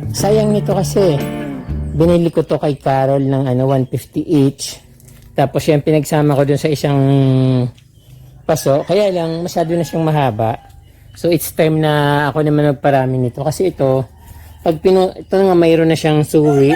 Sayang nito kasi binili ko to kay Carol ng 150 each. Tapos yan pinagsama ko dun sa isang paso. Kaya lang masyado na siyang mahaba. So it's time na ako naman magparami nito. Kasi ito, ito nga mayroon na siyang suwi.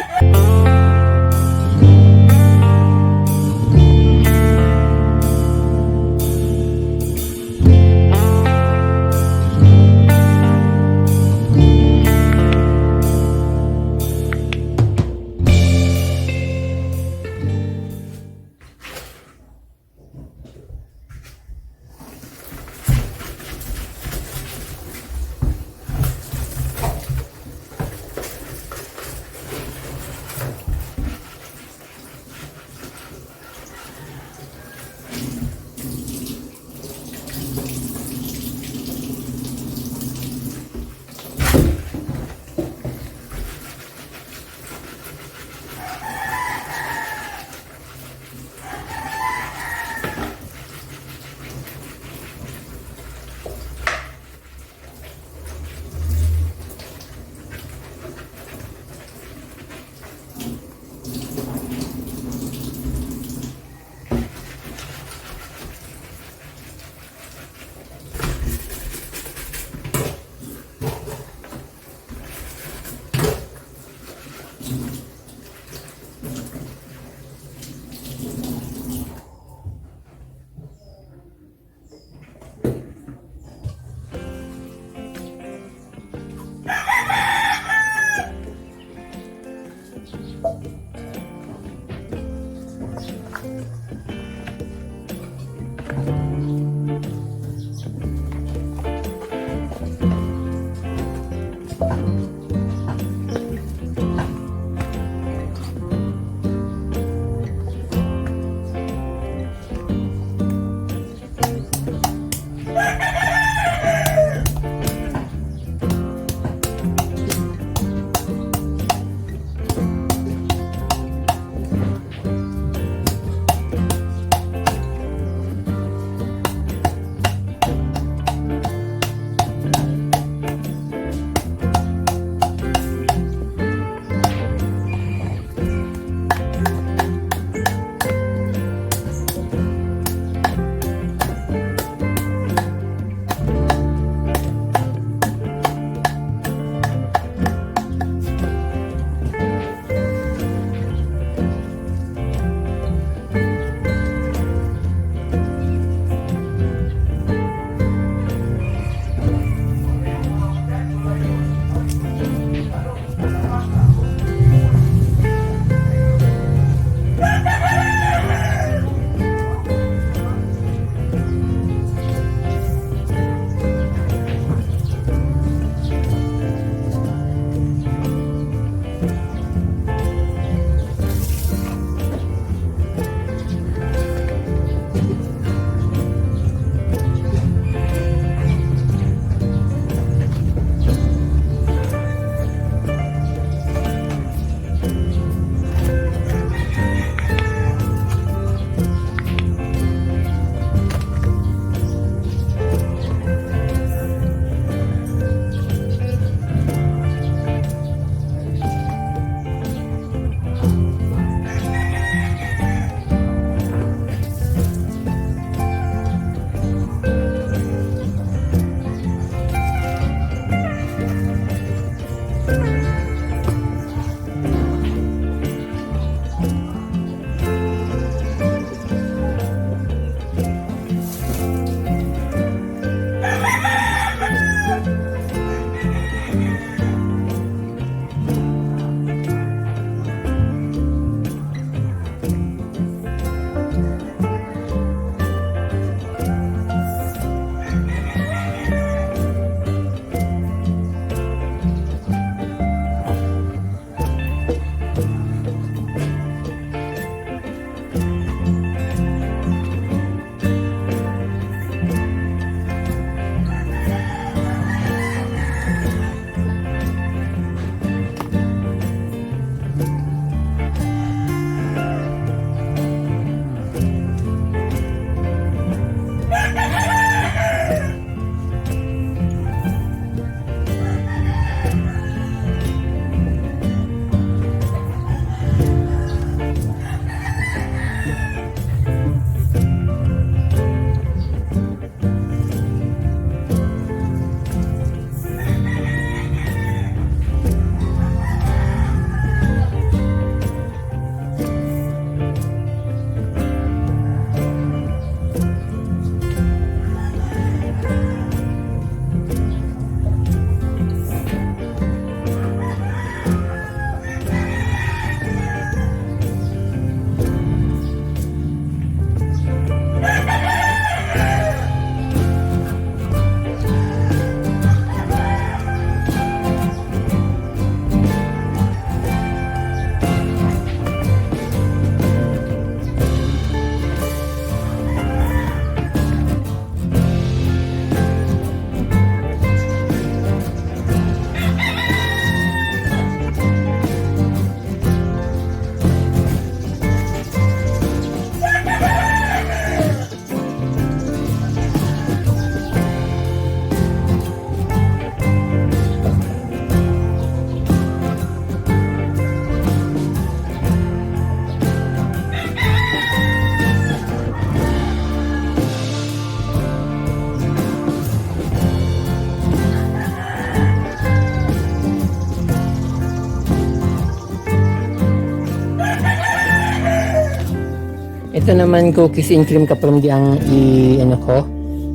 Ito naman cookies and cream kaprom di ang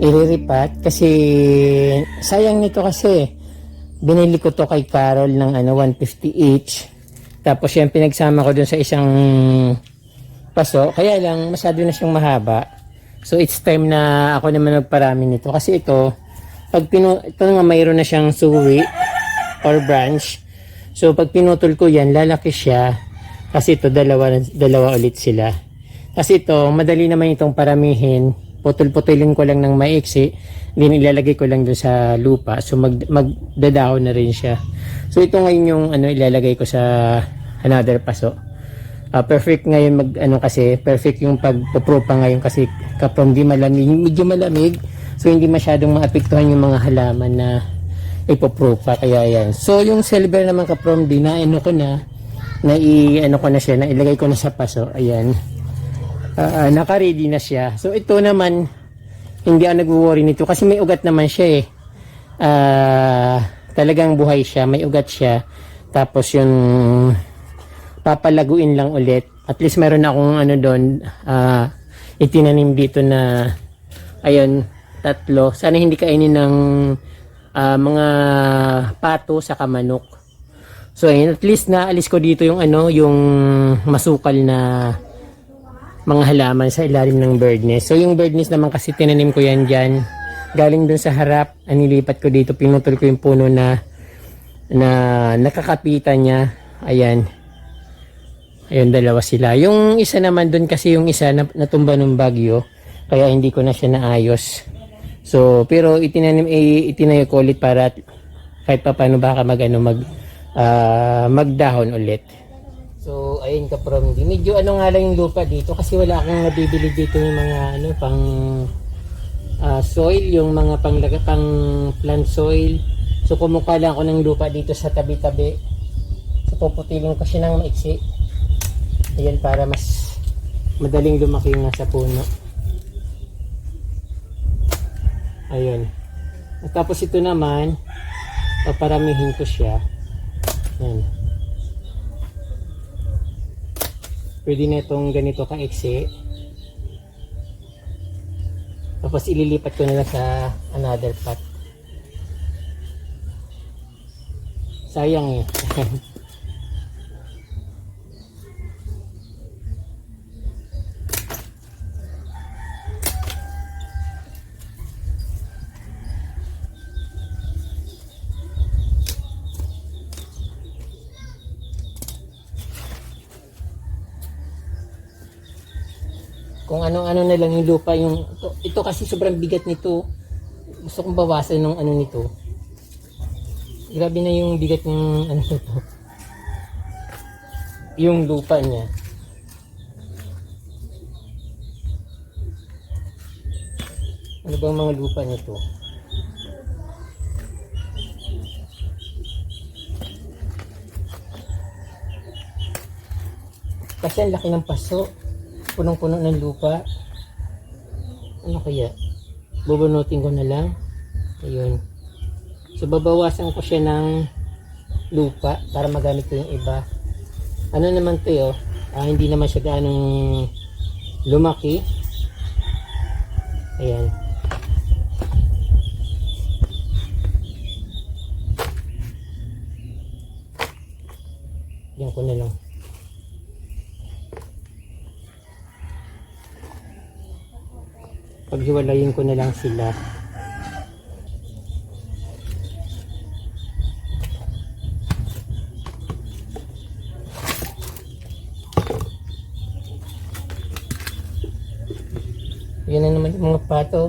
iriripat kasi sayang nito kasi binili ko to kay Carol ng 150 each. Tapos yan pinagsama ko dun sa isang paso. Kaya lang masyado na siyang mahaba. So it's time na ako naman magparami nito kasi ito ito nga mayroon na siyang suwi or branch. So pag pinutol ko yan lalaki siya kasi ito dalawa ulit sila. Kasi ito madali naman itong paramihin. Putol-putulin ko lang ng maiksi, then ilalagay ko lang doon sa lupa. So magdadahon na rin siya. So ito ngayon yung ilalagay ko sa another paso. Perfect ngayon kasi perfect yung pagpuprupa ngayon kasi kapag di malamig, medyo malamig. So hindi masyadong maapektuhan yung mga halaman na ipoprupa kaya yan. So yung silver naman kapag di na ko na siya, na ilagay ko na sa paso. Ayan. Naka-ready na siya. So ito naman hindi ako nagwo-worry nito kasi may ugat naman siya talagang buhay siya, may ugat siya. Tapos yung papalaguin lang ulit. At least meron akong doon itinanim dito na ayun, 3. Sana hindi kainin ng mga pato sa manok. So ayun, at least naalis ko dito yung yung masukal na mga halaman sa ilalim ng bird nest. So yung bird nest naman kasi tinanim ko yan dyan. Galing dun sa harap, anilipat ko dito, pinutol ko yung puno na nakakapitan niya. Ayan. Ayun, dalawa sila. Yung isa naman dun kasi yung isa natumba ng bagyo. Kaya hindi ko na siya naayos. So, pero itinayo ko ulit para kahit pa paano baka magdahon ulit. So, ayun kaprom. Medyo nga lang yung lupa dito kasi wala akong nabibili dito yung mga pang soil, yung mga pang plant soil. So, kumukuha lang ako ng lupa dito sa tabi-tabi. So, puputilin ko siya ng maiksi. Ayan, para mas madaling lumaki nga sa puno. Ayun. At tapos ito naman, paparamihin ko siya. Ayan. Pwede na itong ganito ka-eksi. Tapos ililipat ko na lang sa another pot. Sayang kung ano-ano na lang yung lupa, ito kasi sobrang bigat nito. Gusto kong bawasan ng nito. Grabe na yung bigat ng nito. Yung lupa niya. Ano bang mga lupa nito? Kasi ang laki ng paso. Punong-puno ng lupa. Ano kaya? Bubunutin ko na lang. Ayun. So babawasan ko siya ng lupa para magamit ko yung iba. Ano naman to hindi naman siya ganong lumaki. Ayan. Yan ko na lang. Paghiwalayin ko na lang sila. Yan na naman yung mga pato.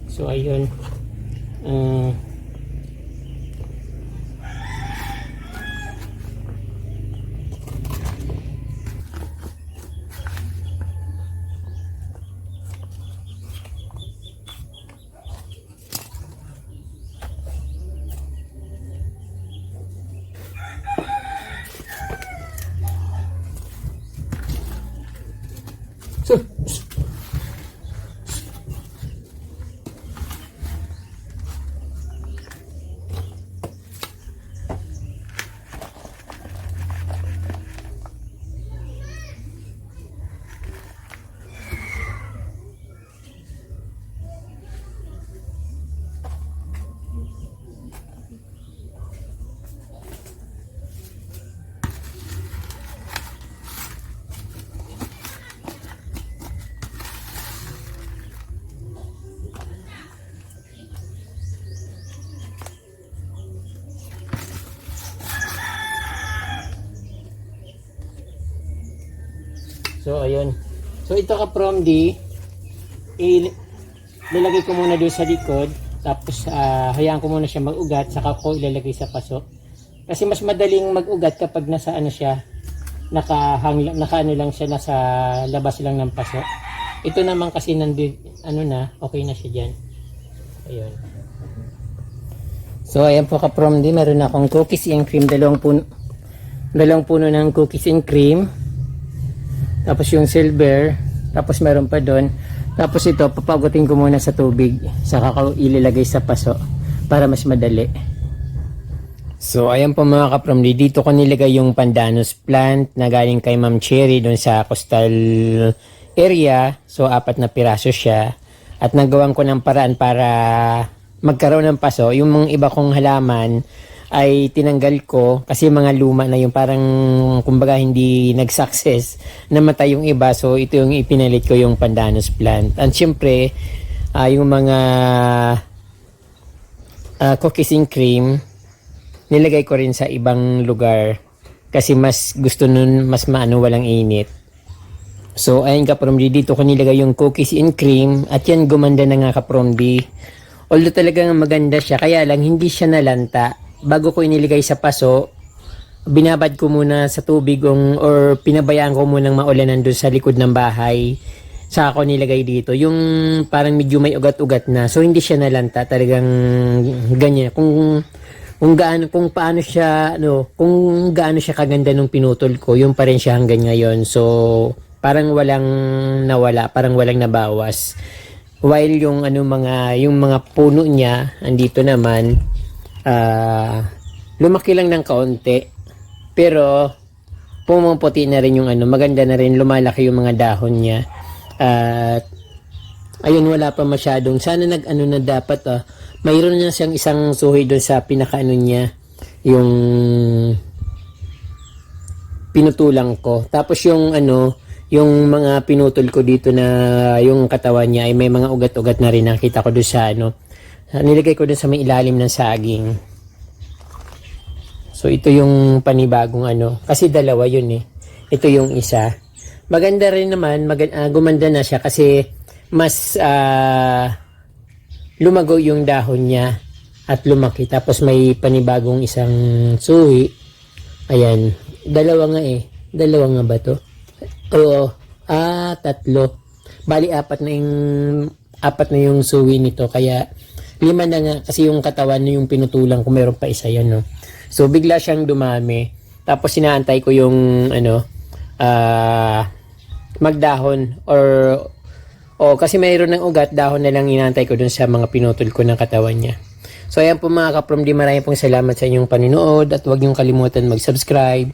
So ayun. So, ayun. So, ito ka-from ilalagay ko muna doon sa likod. Tapos, hayaan ko muna siya mag-ugat. Saka ko ilalagay sa paso. Kasi mas madaling mag-ugat kapag nasa ano siya. Naka-ano lang siya. Nasa labas lang ng paso. Ito naman kasi okay na siya dyan. Ayun. So, ayan po ka-from meron akong cookies and cream. Dalawang puno ng cookies and cream. Tapos yung silver. Tapos meron pa doon. Tapos ito, papagutin ko muna sa tubig. Saka ko ilalagay sa paso para mas madali. So, ayan po mga ka-from dito ko nilagay yung pandanus plant na galing kay Ma'am Cherry doon sa coastal area. So, 4 na piraso siya. At nagawan ko ng paraan para magkaroon ng paso. Yung mga iba kong halaman ay tinanggal ko kasi mga luma na yung parang kumbaga hindi nag-success, namatay yung iba. So ito yung ipinalit ko, yung pandanus plant. And syempre yung mga cookies and cream nilagay ko rin sa ibang lugar kasi mas gusto nun mas walang init. So ayun ka-from dito ko nilagay yung cookies and cream at yan gumanda na nga ka-from. Although talagang maganda siya, kaya lang hindi siya nalanta. Bago ko iniligay sa paso, binabad ko muna sa tubig or pinabayaan ko munang maulanan doon sa likod ng bahay. Saka ko nilagay dito. Yung parang medyo may ugat-ugat na. So hindi siya nalanta, talagang ganyan. Kung paano siya kung gaano siya kaganda nung pinutol ko, yung pa rin siya hanggang ngayon. So parang walang nawala, parang walang nabawas. While yung mga puno niya andito naman, lumaki lang ng kaunti, pero pumuputi na rin yung maganda na rin, lumalaki yung mga dahon niya. At ayun, wala pa masyadong, sana na dapat mayroon na siyang isang suhi doon sa pinakaano niya, yung pinutulang ko. Tapos yung yung mga pinutol ko dito na yung katawan niya ay may mga ugat-ugat na rin, nakita ko doon sa nilagay ko doon sa may ilalim ng saging. So ito yung panibagong kasi dalawa yun eh. Ito yung isa. Maganda rin naman, gumanda na siya kasi mas lumago yung dahon niya at lumaki. Tapos may panibagong isang suhi. Ayan, dalawa nga eh. Dalawa nga ba to? Oo, 3. Bali 4 na yung suwi nito, kaya 5 na nga kasi yung katawan na yung pinutulang ko, meron pa isa yan, no. So bigla siyang dumami. Tapos sinaantay ko yung magdahon kasi mayroon ng ugat, dahon na lang inaantay ko dun sa mga pinutol ko ng katawan niya. So ayan po mga ka-from, maraming pong salamat sa inyong panonood at huwag niyong kalimutan mag-subscribe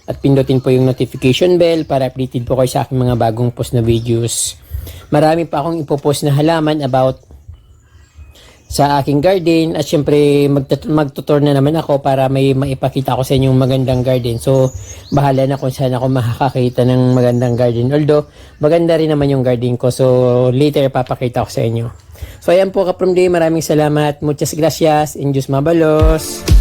at pindutin po yung notification bell para updated po kayo sa aking mga bagong post na videos. Marami pa akong ipopost na halaman about sa aking garden at syempre magtutor na naman ako para may maipakita ko sa inyong magandang garden. So bahala na kung saan ako makakakita ng magandang garden. Although maganda rin naman yung garden ko, so later papakita ko sa inyo. So ayan po ka-from, maraming salamat. Muchas gracias. En Diyos mabalos.